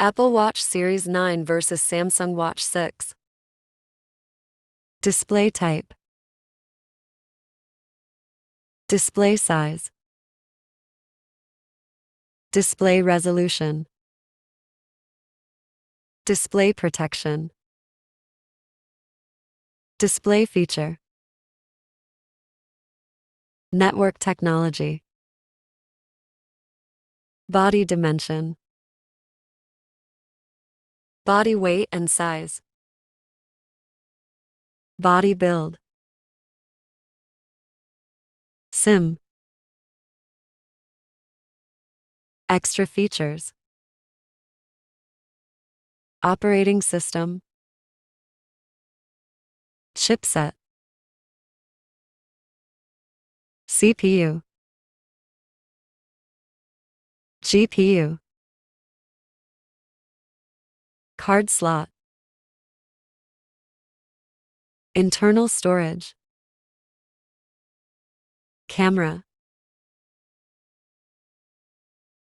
Apple Watch Series 9 versus Samsung Watch 6. Display type. Display size. Display resolution. Display protection. Display feature. Network technology. Body dimension. Body weight and size. Body build. SIM. Extra features. Operating system. Chipset. CPU. GPU. Card slot. Internal storage. Camera.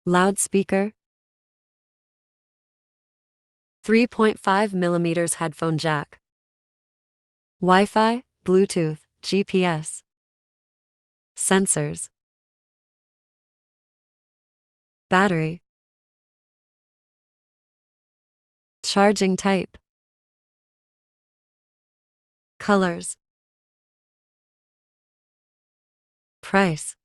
Loudspeaker. 3.5mm headphone jack. Wi-Fi, Bluetooth, GPS. Sensors. Battery. Charging type. Colors. Price.